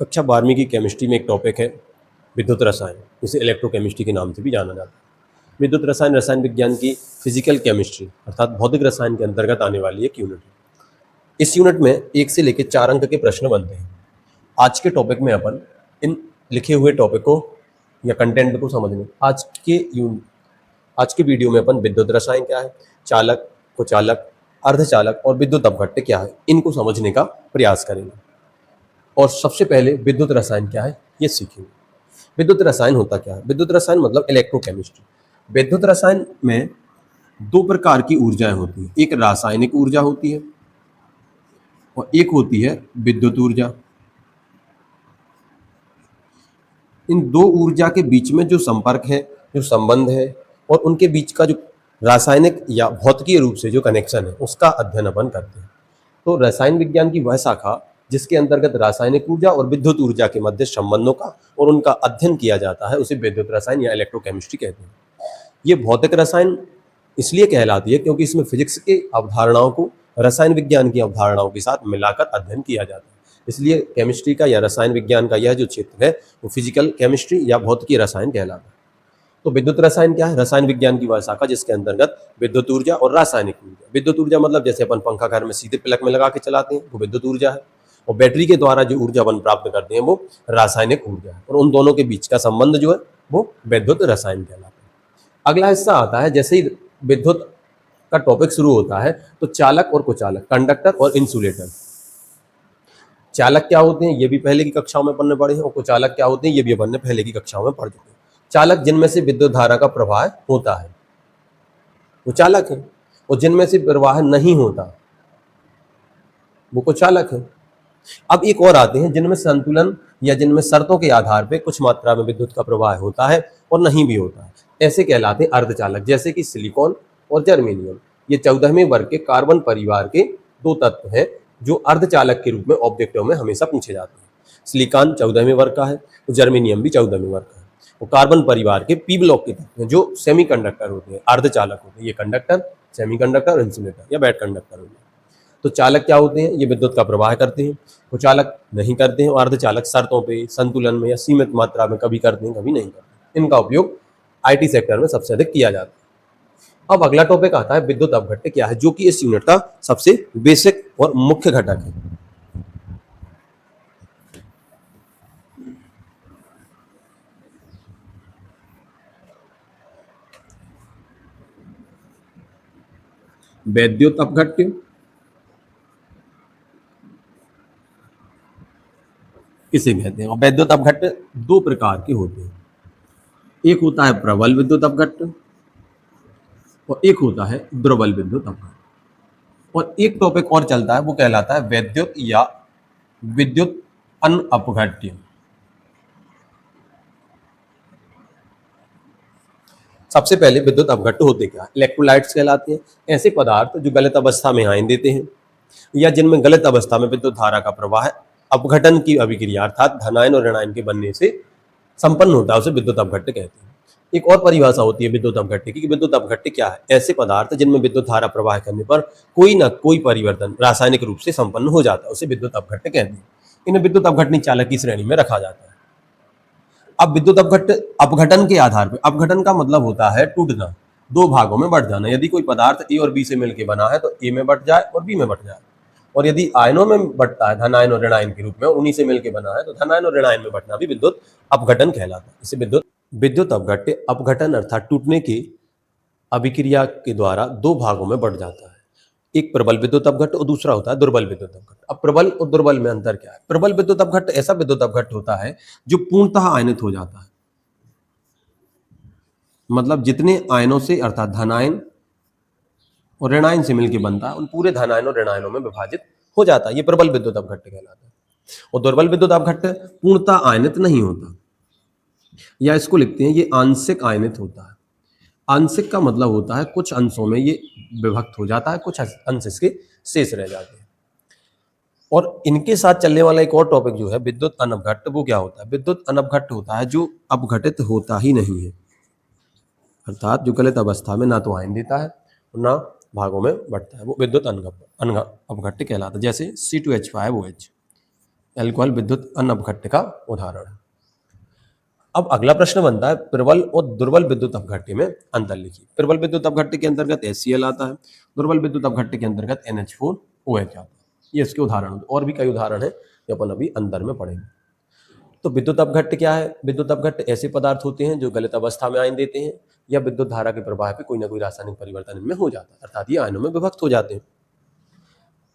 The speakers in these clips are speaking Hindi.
कक्षा 12वीं की केमिस्ट्री में एक टॉपिक है विद्युत रसायन, जिसे इलेक्ट्रोकेमिस्ट्री के नाम से भी जाना जाता है। विद्युत रसायन रसायन विज्ञान की फिजिकल केमिस्ट्री अर्थात भौतिक रसायन के अंतर्गत आने वाली एक यूनिट है। इस यूनिट में 1 से लेकर 4 अंक के प्रश्न बनते हैं। आज के टॉपिक में अपन इन लिखे हुए टॉपिक को या कंटेंट को समझने आज के वीडियो में अपन विद्युत रसायन क्या है, चालक, कुचालक, अर्धचालक और विद्युत अपघट्य क्या है, इनको समझने का प्रयास करेंगे। और सबसे पहले विद्युत रसायन क्या है ये सीखेंगे। विद्युत रसायन होता क्या है? विद्युत रसायन मतलब इलेक्ट्रोकेमिस्ट्री। विद्युत रसायन में 2 प्रकार की ऊर्जाएं होती हैं, एक रासायनिक ऊर्जा होती है और एक होती है विद्युत ऊर्जा। इन 2 ऊर्जा के बीच में जो संपर्क है, जो संबंध है और उनके बीच का जो रासायनिक या भौतिकीय रूप से जो कनेक्शन है, उसका अध्ययन अपन करते हैं। तो रसायन विज्ञान की वह शाखा जिसके अंतर्गत रासायनिक ऊर्जा और विद्युत ऊर्जा के मध्य संबंधों का और उनका अध्ययन किया जाता है, उसे विद्युत रसायन या इलेक्ट्रोकेमिस्ट्री कहते हैं। ये भौतिक रसायन इसलिए कहलाती है क्योंकि इसमें फिजिक्स की अवधारणाओं को रसायन विज्ञान की अवधारणाओं के साथ मिलाकर अध्ययन किया जाता है। इसलिए केमिस्ट्री का या रसायन विज्ञान का यह जो क्षेत्र है वो फिजिकल केमिस्ट्री या भौतिकी रसायन कहलाता है। तो विद्युत रसायन क्या है? रसायन विज्ञान की वह शाखा जिसके अंतर्गत विद्युत ऊर्जा और रासायनिक ऊर्जा। विद्युत ऊर्जा मतलब जैसे अपन पंखा घर में सीधे प्लग में लगा के चलाते हैं, वो विद्युत ऊर्जा है। और बैटरी के द्वारा जो ऊर्जा अपन प्राप्त करते हैं वो रासायनिक ऊर्जा है। और उन दोनों के बीच का संबंध जो है वो विद्युत रसायन कहलाता है। अगला हिस्सा आता है, जैसे ही विद्युत का टॉपिक शुरू होता है तो चालक और कुचालक, कंडक्टर और इंसुलेटर। चालक क्या होते हैं ये भी पहले की कक्षाओं में अपन ने पढ़े हैं, और कुचालक क्या होते हैं ये भी अपन ने पहले की कक्षाओं में पढ़ चुके हैं। चालक जिनमें से विद्युत धारा का प्रवाह होता है वो चालक है, और जिनमें से प्रवाह नहीं होता वो कुचालक है। अब एक और आते हैं जिनमें संतुलन या जिनमें शर्तों के आधार पर कुछ मात्रा में विद्युत का प्रवाह होता है और नहीं भी होता है, ऐसे कहलाते हैं अर्धचालक, जैसे कि सिलिकॉन और जर्मेनियम। ये 14वें वर्ग के कार्बन परिवार के 2 तत्व हैं जो अर्धचालक के रूप में ऑब्जेक्टों में हमेशा पूछे जाते हैं। सिलिकॉन 14वें वर्ग का है, तो जर्मेनियम भी 14वें वर्ग का है। वो कार्बन परिवार के पी ब्लॉक के तत्व हैं जो सेमीकंडक्टर होते हैं, अर्धचालक होते हैं। ये कंडक्टर, सेमीकंडक्टर, इंसुलेटर या बैट कंडक्टर होते हैं। तो चालक क्या होते हैं? ये विद्युत का प्रवाह करते हैं। कुचालक नहीं करते हैं और अर्धचालक शर्तों पे, संतुलन में या सीमित मात्रा में कभी करते हैं, कभी नहीं करते। इनका उपयोग आईटी सेक्टर में सबसे अधिक किया जाता है। अब अगला टॉपिक आता है विद्युत अपघट्य क्या है, जो कि इस यूनिट का सबसे बेसिक और मुख्य घटक है। विद्युत अपघट्य किसे कहते हैं? और विद्युत अपघट्य 2 प्रकार के होते हैं, एक होता है प्रबल विद्युत अपघट्य और एक होता है दुर्बल विद्युत अपघट्य। और एक टॉपिक और चलता है वो कहलाता है विद्युत या विद्युत अनअपघट्य। सबसे पहले विद्युत अपघट्य होते क्या? इलेक्ट्रोलाइट्स कहलाते हैं, ऐसे पदार्थ जो गलत अवस्था में आयन देते हैं या जिनमें गलत अवस्था में विद्युत धारा का प्रवाह अपघटन की अभिक्रिया अर्थात धनायन और ऋणायन के बनने से संपन्न होता है, उसे विद्युत अपघट्य कहते हैं। एक और परिभाषा होती है विद्युत अपघट्य की। विद्युत अपघट्य क्या है? ऐसे पदार्थ जिनमें विद्युत धारा प्रवाह करने पर कोई ना कोई परिवर्तन रासायनिक रूप से संपन्न हो जाता है, उसे विद्युत अपघट्य कहते हैं। इन्हें विद्युत अपघटनी चालक की श्रेणी में रखा जाता है। अब विद्युत अपघटन के आधार पर, अपघटन का मतलब होता है टूटना, 2 भागों में बढ़ जाना। यदि कोई पदार्थ ए और बी से मिलकर बना है तो ए में बढ़ जाए और बी में बढ़ जाए, और यदि आयनों में बढ़ता है धनायन और ऋणायन के रूप में और उन्हीं से मिलकर बना है तो धनायन और ऋणायन में बढ़ना भी विद्युत अपघटन कहलाता है। इसे विद्युत अपघट्य अपघटन अर्थात टूटने की अभिक्रिया के द्वारा 2 भागों में बढ़ जाता है, एक प्रबल विद्युत अपघट्य और दूसरा होता है दुर्बल विद्युत अपघट्य। अब प्रबल और दुर्बल में अंतर क्या है? प्रबल विद्युत अपघट्य ऐसा विद्युत अपघट्य होता है जो पूर्णतः आयनित हो जाता है, मतलब जितने आयनों से अर्थात धनायन और ऋणायन से मिलकर बनता है उन पूरे धनायन और ऋणायनों में विभाजित हो जाता है, ये प्रबल विद्युत अपघट्य कहलाता है। और दुर्बल विद्युत अपघट्य पूर्णतः आयनित नहीं होता, या इसको लिखते हैं ये आंशिक आयनित होता है। आंशिक का मतलब होता है कुछ अंशों में ये विभक्त हो जाता है, कुछ अंश इसके शेष रह जाते हैं। और इनके साथ चलने वाला एक और टॉपिक जो है विद्युत अनअपघट्य, वो क्या होता है? विद्युत अनअपघट्य होता है जो अपघटित होता ही नहीं है, अर्थात जो गलत अवस्था में ना तो आयन देता है और ना भागों में बढ़ता है, वो विद्युत अपघट्य कहलाता है। जैसे C2H5OH, अल्कोहल विद्युत अनअपघट्य का उदाहरण है। अब अगला प्रश्न बनता है प्रबल और दुर्बल विद्युत अपघट्य में अंतर लिखिए। प्रबल विद्युत अपघट्य के अंतर्गत HCl आता है, दुर्बल विद्युत अपघट्य के अंतर्गत NH4OH आता है। ये इसके उदाहरण, और भी कई उदाहरण है जो अपन अभी अंतर में पढ़ेंगे। तो विद्युत अपघट्य क्या है? विद्युत अपघट्य ऐसे पदार्थ होते हैं जो गलत अवस्था में आयन देते हैं या विद्युत धारा के प्रवाह पे कोई ना कोई रासायनिक परिवर्तन इनमें हो जाता है, अर्थात ये आयनों में विभक्त हो जाते हैं।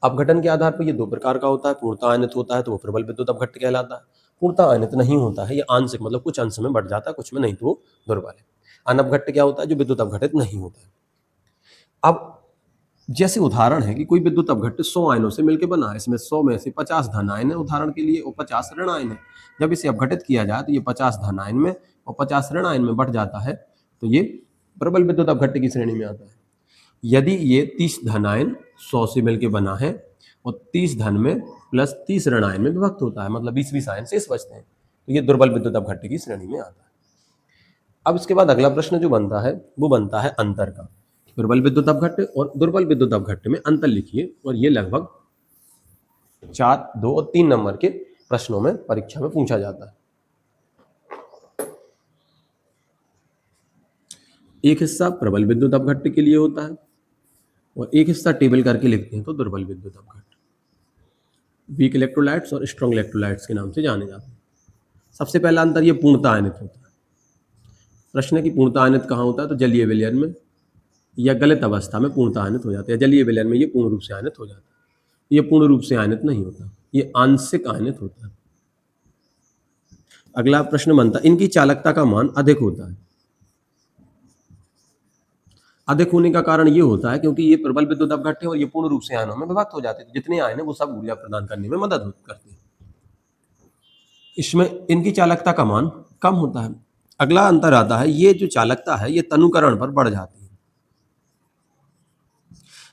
अपघटन के आधार पर ये दो प्रकार का होता है। पूर्णतः आयनित होता है तो वो प्रबल विद्युत अपघट्य कहलाता है। पूर्णतः आयनित नहीं होता है, ये आंशिक मतलब कुछ अंश में बढ़ जाता है, कुछ में नहीं, तो वो दुर्बल है। अनअपघट्य क्या होता है? जो विद्युत अपघटित नहीं होता है। अब जैसे उदाहरण है कि कोई विद्युत अपघट्य 100 आयनों से मिलकर बना है, इसमें 100 में से 50 धन आयन है उदाहरण के लिए और 50 ऋण आयन है। जब इसे अपघटित किया जाए तो ये 50 धन आयन में और 50 ऋण आयन में बढ़ जाता है, तो ये प्रबल विद्युत अपघट्य की श्रेणी में आता है। यदि ये 30 धन आयन 100 से मिलकर बना है और 30 धन में प्लस 30 ऋण आयन में विभक्त होता है, मतलब 20-20 आयन शेष बचते हैं, तो ये दुर्बल विद्युत अपघट्य की श्रेणी में आता है। अब इसके बाद अगला प्रश्न जो बनता है वो बनता है अंतर का। प्रबल विद्युत अपघट्य और दुर्बल विद्युत अपघट्य में अंतर लिखिए, और ये लगभग 4, 2 और 3 नंबर के प्रश्नों में परीक्षा में पूछा जाता है। एक हिस्सा प्रबल विद्युत अपघट्य के लिए होता है और एक हिस्सा टेबल करके लिखते हैं तो दुर्बल विद्युत अपघट्य। वीक इलेक्ट्रोलाइट्स और स्ट्रॉन्ग इलेक्ट्रोलाइट्स के नाम से जाने जाते हैं। सबसे पहला अंतर ये पूर्णतः आयनित होता है। प्रश्न है कि पूर्णतः आयनित कहाँ होता है? तो जलीय विलयन में या गलत अवस्था में पूर्णतः आयनित हो जाते हैं। जलीय विलयन में ये पूर्ण रूप से आयनित हो जाता है। ये पूर्ण रूप से आयनित नहीं होता, ये आंशिक आयनित होता है। अगला प्रश्न बनता है इनकी चालकता का मान अधिक होता है। अधिक होने का कारण ये होता है क्योंकि ये प्रबल विद्युत अपघट्य है और ये पूर्ण रूप से आयनों में विभक्त हो जाते हैं। जितने आयन है वो सब ऊर्जा प्रदान करने में मदद करते हैं। इसमें इनकी चालकता का मान कम होता है। अगला अंतर आता है ये जो चालकता है ये तनुकरण पर बढ़ जाती है,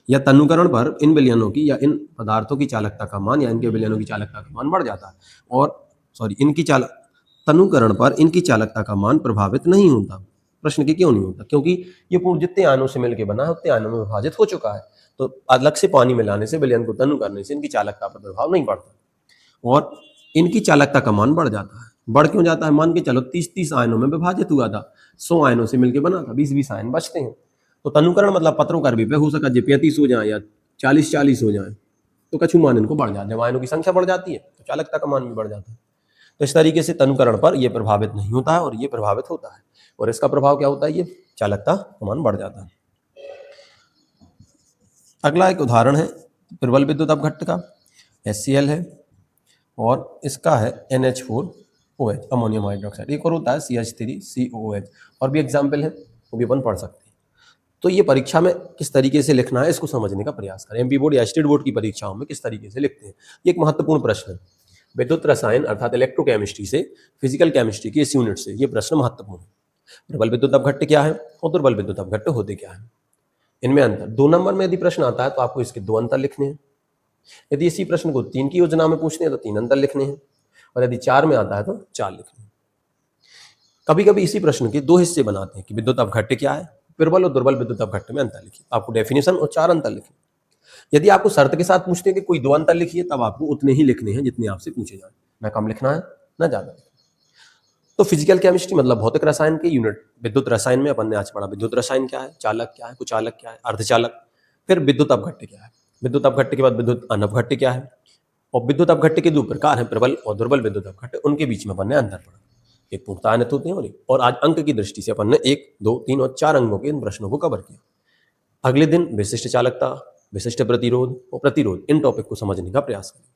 या तनुकरण पर इन विलयनों की या इन पदार्थों की चालकता का मान या इनके विलयनों की चालकता का मान बढ़ जाता है। और इनकी तनुकरण पर इनकी चालकता का मान प्रभावित नहीं होता। प्रश्न की क्यों नहीं होता? क्योंकि ये पूर्ण जितने आयनों से मिलकर बना है उतने आयनों में विभाजित हो चुका है, तो अलग से पानी मिलाने से, विलयन को तनु करने से इनकी चालकता पर प्रभाव नहीं पड़ता और इनकी चालकता का मान बढ़ जाता है। बढ़ क्यों जाता है? मान के चलो 30-30 आयनों में विभाजित हुआ था, 100 आयनों से मिलकर बना था, 20-20 आयन बचते हैं। तो तनुकरण मतलब पत्रों कर भी पे हो सका जो 35 हो जाए या 40-40 हो जाए, तो कछु मान इनको बढ़ जाते हैं। जब आयनों की संख्या बढ़ जाती है तो चालकता का मान भी बढ़ जाता है। तो इस तरीके से तनुकरण पर यह प्रभावित नहीं होता है और ये प्रभावित होता है, और इसका प्रभाव क्या होता है? ये चालकता का मान बढ़ जाता है। अगला एक उदाहरण है प्रबल विद्युत अपघट्य का। HCl है और इसका है NH4OH अमोनियम हाइड्रोक्साइड। एक और होता है CH3COOH, और भी एग्जाम्पल है, वो भी अपन पढ़ सकते हैं। तो ये परीक्षा में किस तरीके से लिखना है इसको समझने का प्रयास करें। MP बोर्ड या स्टेट बोर्ड की परीक्षाओं में किस तरीके से लिखते हैं, ये एक महत्वपूर्ण प्रश्न है। विद्युत रसायन अर्थात इलेक्ट्रोकेमिस्ट्री से फिजिकल केमिस्ट्री की इस यूनिट से ये प्रश्न महत्वपूर्ण है। प्रबल विद्युत अपघट्य क्या है और दुर्बल विद्युत अपघट्य होते क्या है, इनमें अंतर। 2 नंबर में यदि प्रश्न आता है तो आपको इसके 2 अंतर लिखने हैं। यदि इसी प्रश्न को 3 की योजना में पूछने हैं तो 3 अंतर लिखने हैं, और यदि 4 में आता है तो 4 लिखने हैं। कभी कभी इसी प्रश्न के 2 हिस्से बनाते हैं कि विद्युत अपघट्य क्या है, प्रबल और दुर्बल विद्युत अपघट्य में अंतर लिखिए। आपको डेफिनेशन और 4 अंतर लिखिए। यदि आपको शर्त के साथ पूछते हैं कि कोई 2 अंतर लिखिए, तब आपको उतने ही लिखने हैं जितने आपसे पूछे जाए, ना कम लिखना है ना ज्यादा। तो फिजिकल केमिस्ट्री मतलब भौतिक रसायन के यूनिट। विद्युत रसायन में अपन ने आज पढ़ा विद्युत रसायन क्या है, चालक क्या है, कुचालक क्या है, अर्धचालक। फिर विद्युत अपघट्य क्या है, विद्युत अपघट्य के बाद विद्युत अनपघट्य क्या है, और विद्युत अपघट्य के 2 प्रकार हैं, प्रबल और दुर्बल विद्युत अपघट्य। उनके बीच में अपन ने अंतर पढ़ा। एक पूर्णतः आयनित होते हैं और आज अंक की दृष्टि से अपन ने 1, 2, 3 और 4 अंकों के इन प्रश्नों को कवर किया। अगले दिन विशिष्ट चालकता, विशिष्ट प्रतिरोध और प्रतिरोध, इन टॉपिक को समझने का प्रयास करें।